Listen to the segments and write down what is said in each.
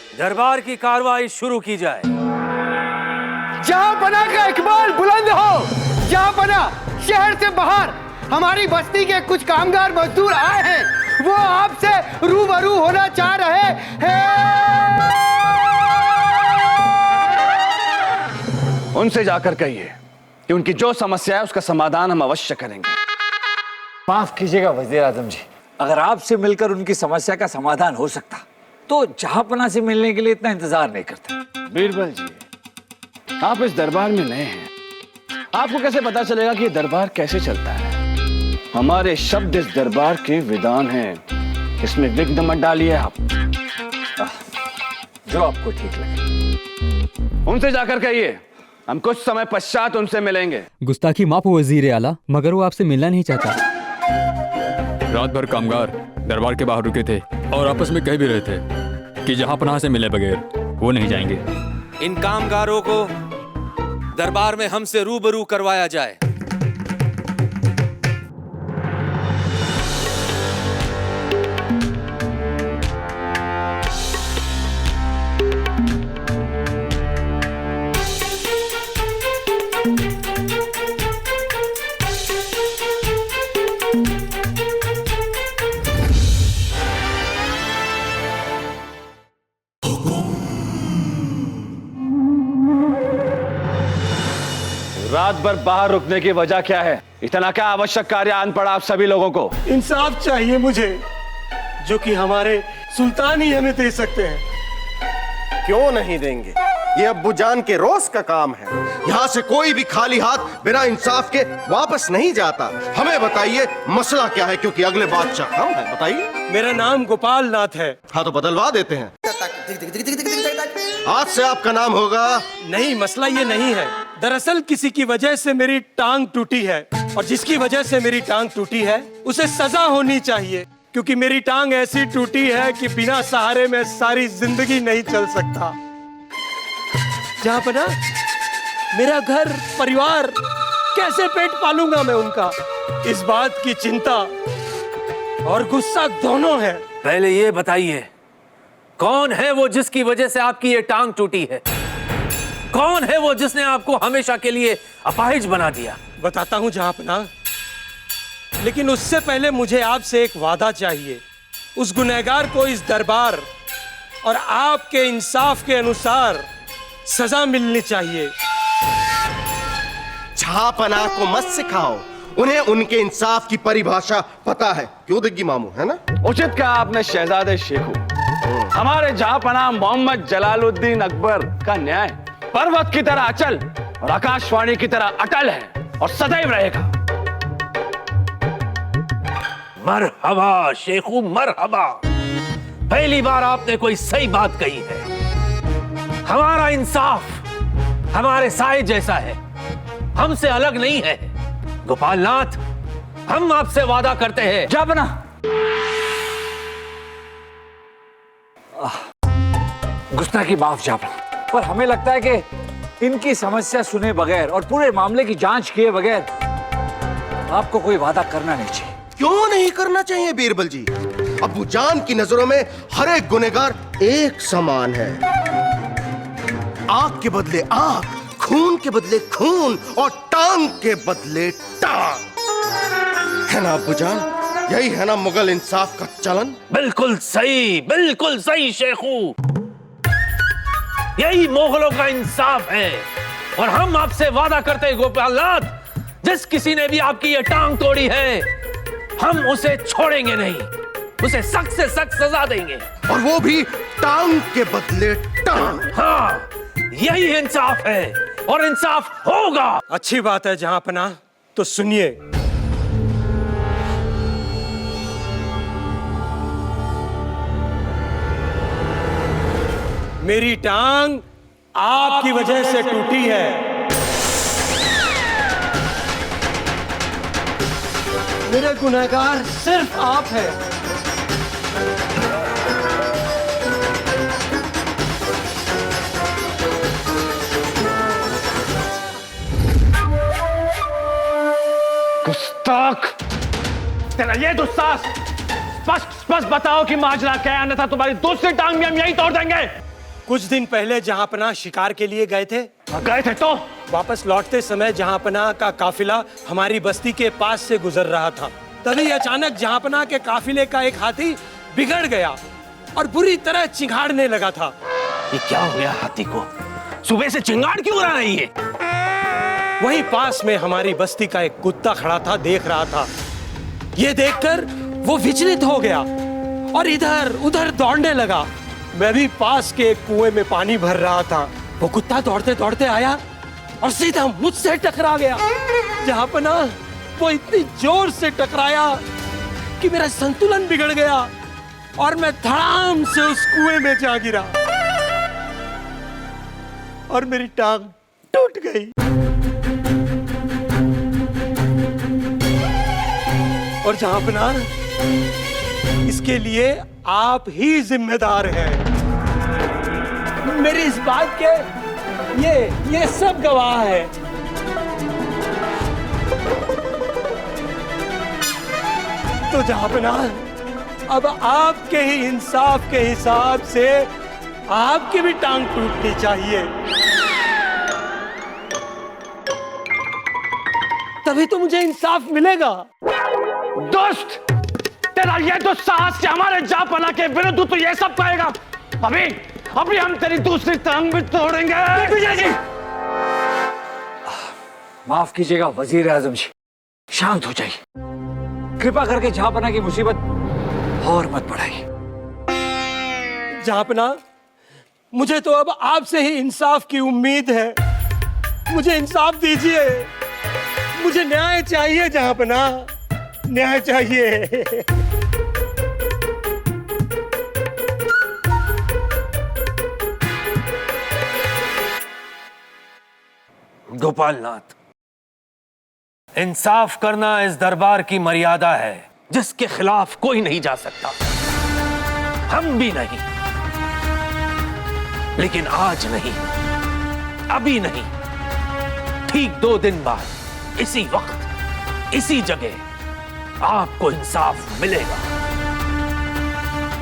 दरबार की कार्रवाई शुरू की जाए। जहां बना का इकबाल बुलंद हो। जहां बना, शहर से बाहर हमारी बस्ती के कुछ कामगार मजदूर आए हैं, वो आपसे रूबरू होना चाह रहे हैं। उनसे जाकर कहिए कि उनकी जो समस्या है उसका समाधान हम अवश्य करेंगे। माफ कीजिएगा वजीर आजम जी, अगर आपसे मिलकर उनकी समस्या का समाधान हो सकता तो जहांपना से मिलने के लिए इतना इंतजार नहीं करते। बीरबल जी, आप इस दरबार में नए हैं, आपको कैसे पता चलेगा कि ये दरबार कैसे चलता है? हमारे शब्द इस दरबार के विधान हैं, इसमें विघ्न मत डालिए आप। जो आपको ठीक लगे। उनसे जाकर कहिए हम कुछ समय पश्चात उनसे मिलेंगे। गुस्ताखी माफ वजीर आला, मगर वो आपसे मिलना नहीं चाहता। रात भर कामगार दरबार के बाहर रुके थे और आपस में कह भी रहे थे कि जहां पनाह से मिले बगैर वो नहीं जाएंगे। इन कामगारों को दरबार में हमसे रूबरू करवाया जाए। रात भर बाहर रुकने की वजह क्या है? इतना क्या आवश्यक कार्य आन पड़ा आप सभी लोगों को? इंसाफ चाहिए मुझे, जो कि हमारे सुल्तान ही हमें दे सकते हैं। क्यों नहीं देंगे? ये अब्बू जान के रोज का काम है। यहाँ से कोई भी खाली हाथ बिना इंसाफ के वापस नहीं जाता। हमें बताइए मसला क्या है, क्योंकि अगले बादशाह हम हैं। बताइए। मेरा नाम गोपाल नाथ है। हाँ तो बदलवा देते हैं। आज से आपका नाम होगा। नहीं, मसला ये नहीं है। दरअसल किसी की वजह से मेरी टांग टूटी है, और जिसकी वजह से मेरी टांग टूटी है उसे सजा होनी चाहिए, क्योंकि मेरी टांग ऐसी टूटी है कि बिना सहारे में सारी जिंदगी नहीं चल सकता। जहां पर ना मेरा घर परिवार, कैसे पेट पालूंगा मैं उनका, इस बात की चिंता और गुस्सा दोनों है। पहले ये बताइए, कौन है वो जिसकी वजह से आपकी ये टांग टूटी है? कौन है वो जिसने आपको हमेशा के लिए अपाहिज बना दिया? बताता हूं जहांपना, लेकिन उससे पहले मुझे आपसे एक वादा चाहिए। उस गुनहगार को इस दरबार और आपके इंसाफ के अनुसार सजा मिलनी चाहिए। झापना को मत सिखाओ, उन्हें उनके इंसाफ की परिभाषा पता है। क्यों दिग्गी मामू, है ना? उचित कहा आपने शहजादे शेखू। हमारे जहांपनाह मोहम्मद जलालुद्दीन अकबर का न्याय पर्वत की तरह अचल और आकाशवाणी की तरह अटल है और सदैव रहेगा। मरहबा शेखू, मरहबा। पहली बार आपने कोई सही बात कही है। हमारा इंसाफ हमारे साए जैसा है, हमसे अलग नहीं है। गोपाल नाथ, हम आपसे वादा करते हैं। जब ना गुस्ताखी माफ जापना, पर हमें लगता है कि इनकी समस्या सुने बगैर और पूरे मामले की जांच किए बगैर आपको कोई वादा करना नहीं चाहिए। क्यों नहीं करना चाहिए बीरबल जी? अब्बू जान की नजरों में हर एक गुनहगार एक समान है। आग के बदले आग, खून के बदले खून और टांग के बदले टांग। है ना अब्बू जान? यही है ना मुगल इंसाफ का चलन? बिल्कुल सही शेखू, यही मुगलों का इंसाफ है। और हम आपसे वादा करते हैं गोपाल नाथ, जिस किसी ने भी आपकी ये टांग तोड़ी है, हम उसे छोड़ेंगे नहीं, उसे सख्त से सख्त सजा देंगे। और वो भी टांग के बदले टांग। हाँ, यही इंसाफ है और इंसाफ होगा। अच्छी बात है जहांपना, तो सुनिए। मेरी टांग आपकी वजह से टूटी है। मेरे गुनहगार सिर्फ आप हैं। गुस्ताख, तेरा ये दुस्साहस, स्पष्ट बताओ कि माजरा क्या है, अन्यथा तुम्हारी दूसरी टांग भी हम यही तोड़ देंगे। कुछ दिन पहले जहांपनाह शिकार के लिए गए थे। गए थे तो वापस लौटते समय जहांपनाह का काफिला हमारी बस्ती के पास से गुजर रहा था। तभी अचानक जहांपनाह के काफिले का एक हाथी बिगड़ गया और बुरी तरह चिंगाड़ने लगा था। ये क्या हो गया हाथी को? सुबह से चिंगाड़ क्यों रहा है ये? वहीं पास में हमारी बस्ती का एक कुत्ता खड़ा था, देख रहा था। ये देखकर वो विचलित हो गया और इधर उधर दौड़ने लगा। मैं भी पास के एक कुएं में पानी भर रहा था। वो कुत्ता दौड़ते दौड़ते आया और सीधा मुझसे टकरा गया। जहांपनाह वो इतनी जोर से टकराया कि मेरा संतुलन बिगड़ गया और मैं धड़ाम से उस कुएं में जा गिरा और मेरी टांग टूट गई। और जहांपनाह, इसके लिए आप ही जिम्मेदार हैं। मेरी इस बात के ये सब गवाह है। तो जहांपनाह, अब आपके ही इंसाफ के हिसाब से आपकी भी टांग टूटनी चाहिए, तभी तो मुझे इंसाफ मिलेगा। दोस्त, तेरा ये तो साहस कि हमारे जहांपनाह के विरुद्ध तो ये सब कहेगा। अभी हम तेरी दूसरी टांग भी तोड़ेंगे। माफ कीजिएगा वजीर आजम जी, शांत हो जाइए। कृपा करके जहांपनाह की मुसीबत और मत बढ़ाइए। जहांपनाह, मुझे तो अब आपसे ही इंसाफ की उम्मीद है। मुझे इंसाफ दीजिए, मुझे न्याय चाहिए जहांपनाह, न्याय चाहिए। गोपालनाथ, इंसाफ करना इस दरबार की मर्यादा है जिसके खिलाफ कोई नहीं जा सकता, हम भी नहीं। लेकिन आज नहीं, अभी नहीं, ठीक 2 दिन बाद इसी वक्त इसी जगह आपको इंसाफ मिलेगा।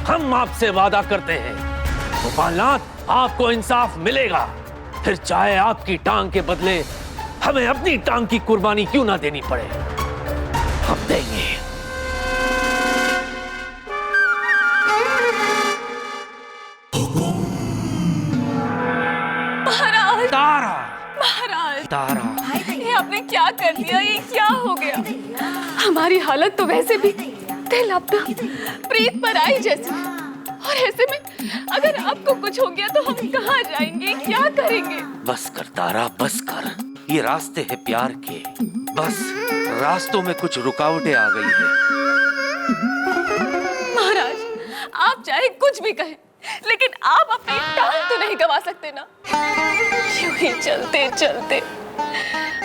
हम आपसे वादा करते हैं गोपालनाथ, आपको इंसाफ मिलेगा, फिर चाहे आपकी टांग के बदले हमें अपनी टांग की कुर्बानी क्यों ना देनी पड़े, हम देंगे। महाराज, तारा, महाराज, तारा, ये आपने क्या कर दिया? ये क्या हो गया? हमारी हालत तो वैसे भी दिल अपना प्रीत पर आई जैसी, और ऐसे में अगर आपको कुछ हो गया तो हम कहाँ जाएंगे, क्या करेंगे? बस कर तारा, बस कर। ये रास्ते हैं प्यार के, बस रास्तों में कुछ रुकावटें आ गई है। महाराज, आप चाहे कुछ भी कहें, लेकिन आप अपनी टांग तो नहीं गवा सकते ना। यूं ही चलते चलते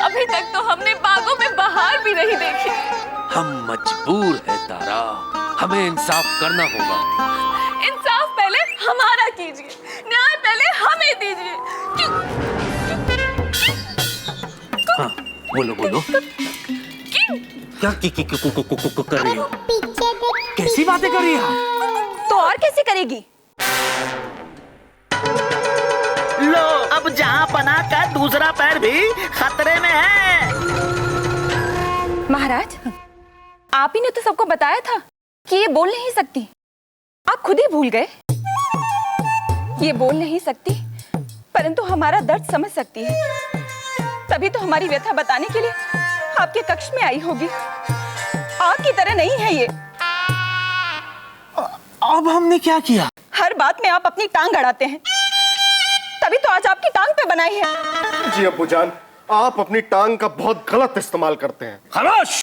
अभी तक तो हमने बागों में बहार भी नहीं देखी। हम मजबूर हैं तारा, हमें इंसाफ करना होगा। इंसाफ पहले हमारा कीजिए, न्याय पहले हमें दीजिए। हाँ, बोलो बोलो। क्यों? क्या कर रही हो? कैसी बातें कर रही हो? तो और कैसे करेगी? लो, अब जहांपनाह का दूसरा पैर भी खतरे में है। महाराज, आप ही ने तो सबको बताया था कि ये बोल नहीं सकती। आप खुद ही भूल गए। ये बोल नहीं सकती, परंतु हमारा दर्द समझ सकती है। तभी तो हमारी व्यथा बताने के लिए आपके कक्ष में आई होगी। आपकी तरह नहीं है ये। अब हमने क्या किया? हर बात में आप अपनी टांग अड़ाते हैं, तभी तो आज आपकी टांग पे बनाई है। जी अब्बूजान, आप अपनी टांग का बहुत गलत इस्तेमाल करते हैं। खामोश!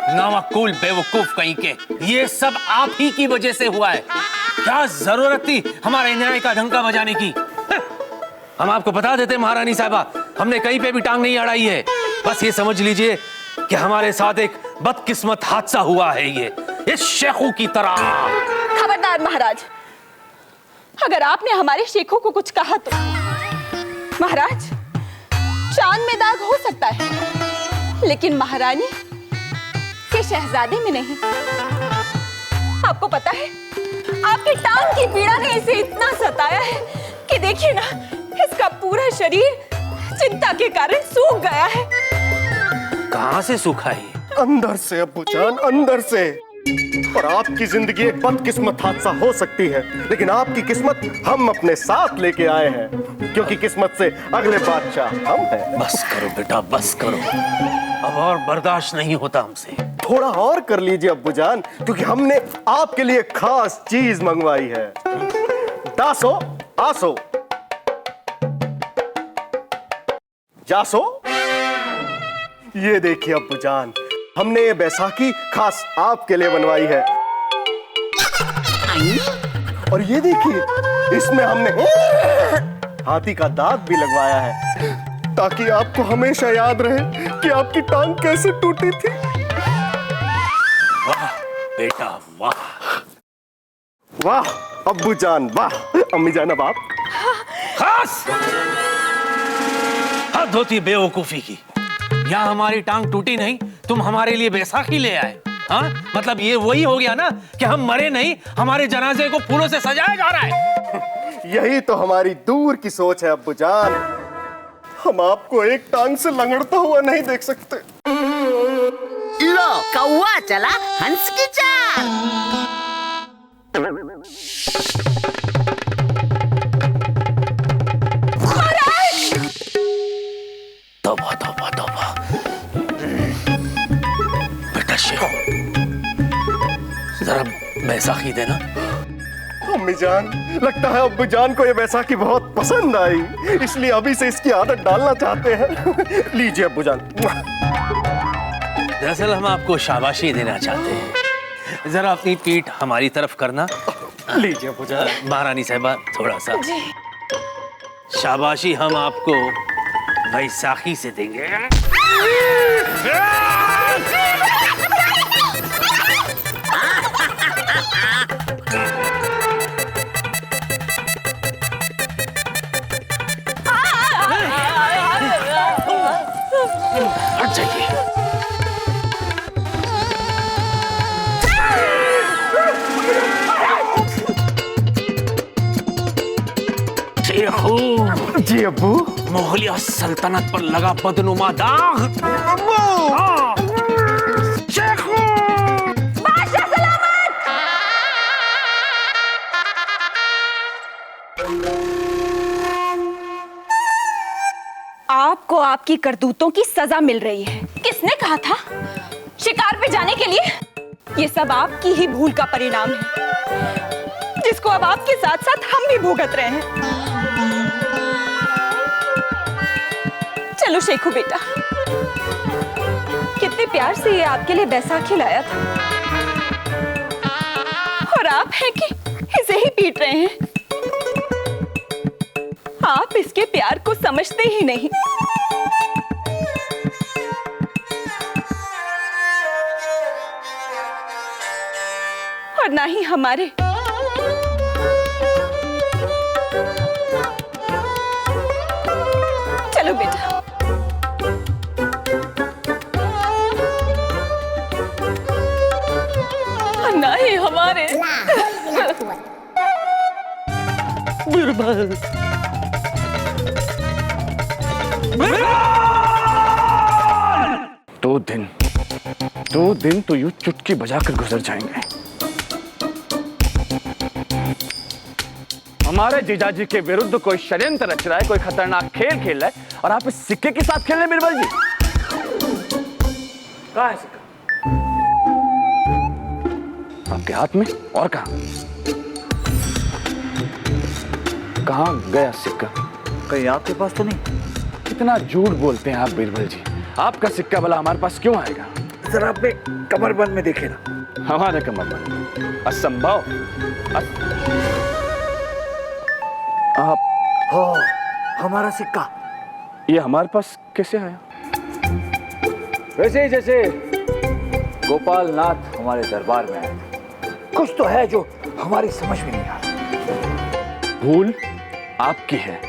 नावकूल बेवकूफ कहीं के, ये सब आप ही की वजह से हुआ है। क्या जरूरत थी हमारे न्याय का डंका बजाने की? हम आपको बता देते महारानी साहबा, हमने कहीं पे भी टांग नहीं अड़ाई है। बस ये समझ लीजिए कि हमारे साथ एक बदकिस्मत हादसा हुआ है, ये इस शेखू की तरह। खबरदार महाराज, अगर आपने हमारे शेखों को कुछ कहा तो महाराज, चांद में दाग हो सकता है, लेकिन महारानी के शहजादे में नहीं। आपको पता है, आपकी टांग की पीड़ा ने इसे इतना सताया है कि देखिए ना, इसका पूरा शरीर चिंता के कारण सूख गया है। कहां से सूखा है? अंदर से अब्बूजान, अंदर से। और आपकी जिंदगी एक बदकिस्मत हादसा हो सकती है, लेकिन आपकी किस्मत हम अपने साथ लेके आए हैं, क्योंकि किस्मत से अगले बादशाह हम हैं। बस करो बेटा, बस करो, अब और बर्दाश्त नहीं होता हमसे। थोड़ा और कर लीजिए अब्बूजान, क्योंकि हमने आपके लिए खास चीज मंगवाई है। दासो, आसो, जासो। ये देखिए अब्बूजान, हमने ये बैसाखी खास आपके लिए बनवाई है। और ये देखिए, इसमें हमने हाथी का दांत भी लगवाया है, ताकि आपको हमेशा याद रहे कि आपकी टांग कैसे टूटी थी। वाह बेटा वाह, वाह अब्बूजान वाह। अम्मी जान, अब आप। खास हद होती बेवकूफी की। यहाँ हमारी टांग टूटी नहीं, तुम हमारे लिए बैसाखी ले आए। हाँ, मतलब ये वही हो गया ना कि हम मरे नहीं, हमारे जनाजे को फूलों से सजाया जा रहा है। यही तो हमारी दूर की सोच है अब्बूजान। हम आपको एक टांग से लंगड़ता हुआ नहीं देख सकते। लो, कौवा चला हंस की चाल। तौबा तौबा तौबा। बेटा शेखो, जरा बैसाखी देना। अम्मी जान, लगता है अब्बूजान को ये बैसाखी बहुत पसंद आई, इसलिए अभी से इसकी आदत डालना चाहते हैं। लीजिए अब्बूजान। दरअसल हम आपको शाबाशी देना चाहते हैं, जरा अपनी पीठ हमारी तरफ करना। लीजिए अब्बूजान। महारानी साहिबा, थोड़ा सा शाबाशी हम आपको बैसाखी से देंगे। हट जाइए। जी अब्बू। मुगलिया सल्तनत पर लगा बदनुमा दाग। बादशाह सलामत। आपको आपकी करतूतों की सजा मिल रही है। किसने कहा था शिकार पे जाने के लिए? ये सब आपकी ही भूल का परिणाम है, जिसको अब आपके साथ साथ हम भी भुगत रहे हैं। चलो शेखू बेटा, कितने प्यार से ये आपके लिए बैसाखी लाया था, और आप हैं कि इसे ही पीट रहे हैं। आप इसके प्यार को समझते ही नहीं। और ना ही हमारे। चलो बेटा। और ना ही हमारे। बिरबल। 2 दिन तो यूं चुटकी बजाकर गुजर जाएंगे। हमारे जीजाजी के विरुद्ध कोई षड्यंत्र रच रहा है, कोई खतरनाक खेल खेल रहा है, और आप इस सिक्के के साथ खेल रहे हैं बीरबल जी। कहाँ है सिक्का? आपके हाथ में? और कहां गया सिक्का? कहीं आपके पास तो नहीं? कितना झूठ बोलते हैं आप बीरबल जी। आपका सिक्का भला हमारे पास क्यों आएगा? जरा अपने कमरबंद में देखे ना। हमारे कमरबंद? असंभव। आप हो, हमारा सिक्का ये हमारे पास कैसे आया? वैसे ही जैसे गोपाल नाथ हमारे दरबार में आए थे। कुछ तो है जो हमारी समझ में नहीं आ रहा। भूल आपकी है।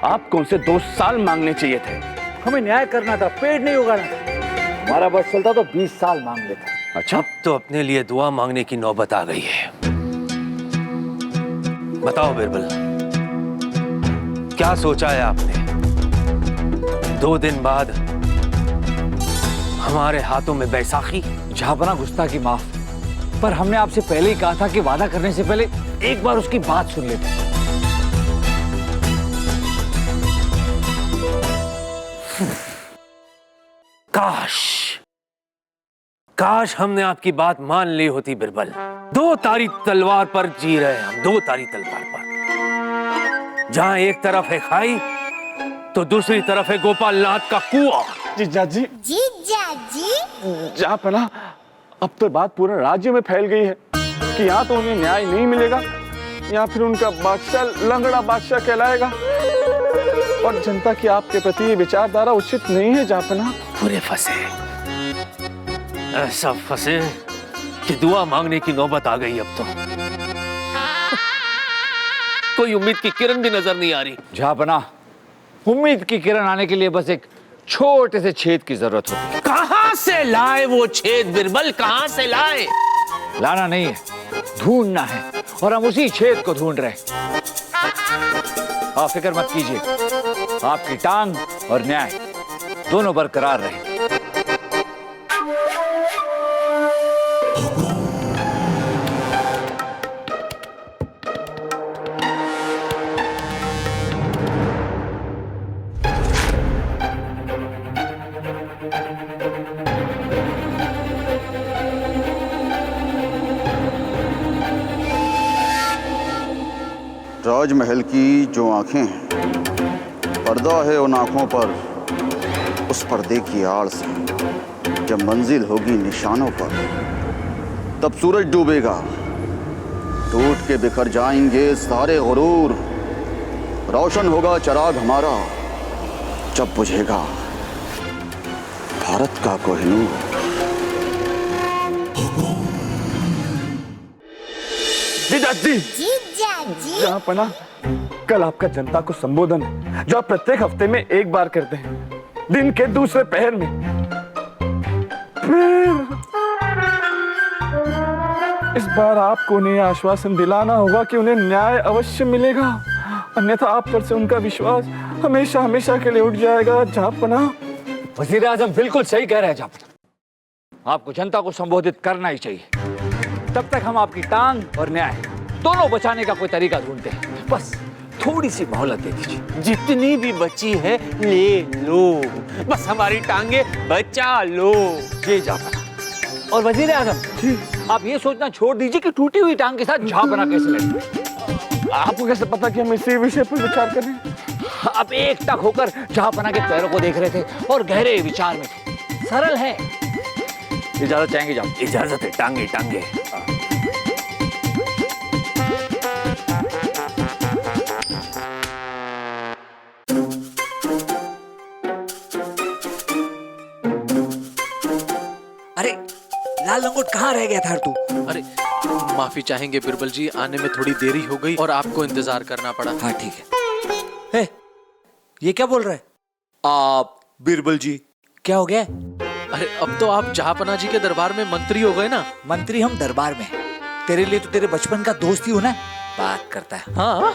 आपको उनसे 2 साल मांगने चाहिए थे। हमें न्याय करना था, पेड़ नहीं उगाना था। हमारा बस चलता तो 20 साल मांग लेते। अच्छा, अब तो अपने लिए दुआ मांगने की नौबत आ गई है। बताओ बिरबल, क्या सोचा है आपने? 2 दिन बाद हमारे हाथों में बैसाखी। जहापना गुस्ताखी माफ, पर हमने आपसे पहले ही कहा था कि वादा करने से पहले एक बार उसकी बात सुन लेते। काश हमने आपकी बात मान ली होती बिरबल। 2 तारी तलवार पर जी रहे हम, 2 तारी तलवार पर। जहां एक तरफ है खाई तो दूसरी तरफ है गोपालनाथ का कुआं। जीजा जी, जहापना, अब तो बात पूरे राज्य में फैल गई है कि यहाँ तो उन्हें न्याय नहीं मिलेगा, या फिर उनका बादशाह लंगड़ा बादशाह कहलाएगा। और जनता की आपके प्रति ये विचारधारा उचित नहीं है जहापना। पूरे फंसे, ऐसा फंसे कि दुआ मांगने की नौबत आ गई। अब तो कोई उम्मीद की किरण भी नजर नहीं आ रही। जहापना, उम्मीद की किरण आने के लिए बस एक छोटे से छेद की जरूरत होती है। कहां से लाए वो छेद बिरबल, कहां से लाए? लाना नहीं है, ढूंढना है, और हम उसी छेद को ढूंढ रहे हैं। आप फिक्र मत कीजिए, आपकी टांग और न्याय दोनों बरकरार रहे। राजमहल की जो आंखें हैं, पर्दा है उन आंखों पर, उस पर्दे की आड़ से जब मंजिल होगी निशानों पर, तब सूरज डूबेगा, टूट के बिखर जाएंगे सारे गुरूर, रोशन होगा चिराग हमारा जब बुझेगा भारत का कोहिनूर। जहापना, कल आपका जनता को संबोधन है जो आप प्रत्येक हफ्ते में एक बार करते हैं, दिन के दूसरे पहर में। इस बार आपको उन्हें आश्वासन दिलाना होगा कि उन्हें न्याय अवश्य मिलेगा, अन्यथा आप पर से उनका विश्वास हमेशा हमेशा के लिए उठ जाएगा। जहापना, वजीर आजम बिल्कुल सही कह रहे हैं जहापना, आपको जनता को संबोधित करना ही चाहिए। तब तक हम आपकी टांग और न्याय दोनों बचाने का कोई तरीका ढूंढते हैं। बस थोड़ी सी मोहलत दे दीजिए। जितनी भी बची है ले लो, बस हमारी टांगे बचा लो। ये जहापना, और वजीर आजम, आप ये सोचना छोड़ दीजिए कि टूटी हुई टांग के साथ जहापना कैसे लड़े। आपको कैसे पता कि हम इसी विषय पर विचार कर रहे हैं? आप एकटक होकर जहापना के पैरों को देख रहे थे और गहरे विचार में थे। सरल है। इजाजत चाहेंगे जनाब? इजाजत है, टांगे टांगे। अरे लाल लंगोट कहाँ रह गया था तू? अरे माफी चाहेंगे बिरबल जी, आने में थोड़ी देरी हो गई और आपको इंतजार करना पड़ा। हाँ ठीक है। ये क्या बोल रहा है? आप बिरबल जी, क्या हो गया? अरे अब तो आप जहापना जी के दरबार में मंत्री हो गए ना। मंत्री हम दरबार में, तेरे लिए तो तेरे बचपन का दोस्त ही होना है। बात करता है। हाँ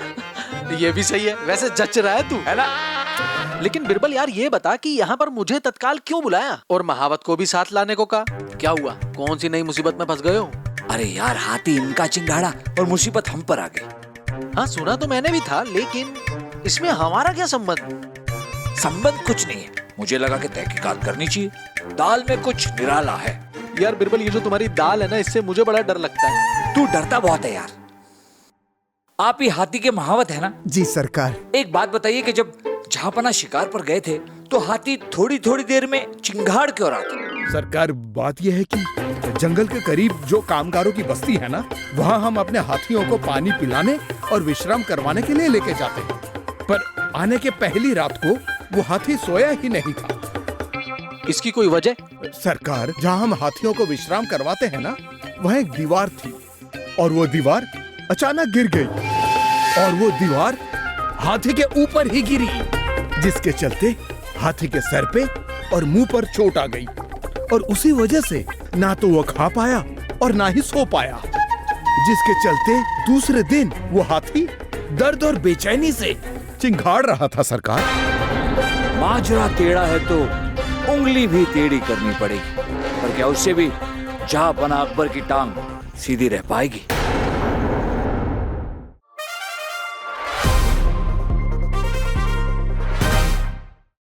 ये भी सही है, वैसे जच रहा है तू, है ना? लेकिन बिरबल यार ये बता कि यहाँ पर मुझे तत्काल क्यों बुलाया और महावत को भी साथ लाने को कहा? क्या हुआ, कौन सी नई मुसीबत में फंस गए हो? अरे यार, हाथी इनका चिंगाड़ा और मुसीबत हम पर आ गई। हाँ सुना तो मैंने भी था, लेकिन इसमें हमारा क्या संबंध? संबंध कुछ नहीं है, मुझे लगा कि तहकीकात करनी चाहिए, दाल में कुछ निराला है। यार बिरबल, ये जो तुम्हारी दाल है ना, इससे मुझे बड़ा डर लगता है। तू डरता बहुत है यार। आप ही हाथी के महावत है ना? जी सरकार। एक बात बताइए कि जब जहापना शिकार पर गए थे तो हाथी थोड़ी थोड़ी देर में चिंगाड़ क्यों रहा था? सरकार, बात यह है कि जंगल के करीब जो कामगारों की बस्ती है ना, वहाँ हम अपने हाथियों को पानी पिलाने और विश्राम करवाने के लिए लेके जाते हैं, पर आने के पहली रात को वो हाथी सोया ही नहीं था। इसकी कोई वजह? सरकार, जहाँ हम हाथियों को विश्राम करवाते हैं ना, वहाँ एक दीवार थी और वो दीवार अचानक गिर गई और वो दीवार हाथी के ऊपर ही गिरी, जिसके चलते हाथी के सर पे और मुंह पर चोट आ गई और उसी वजह से ना तो वो खा पाया और ना ही सो पाया, जिसके चलते दूसरे दिन वो हाथी दर्द और बेचैनी से चिंगाड़ रहा था सरकार। माजरा टेढ़ा है तो उंगली भी टेढ़ी करनी पड़ेगी, पर क्या उससे भी जहां पना अकबर की टांग सीधी रह पाएगी?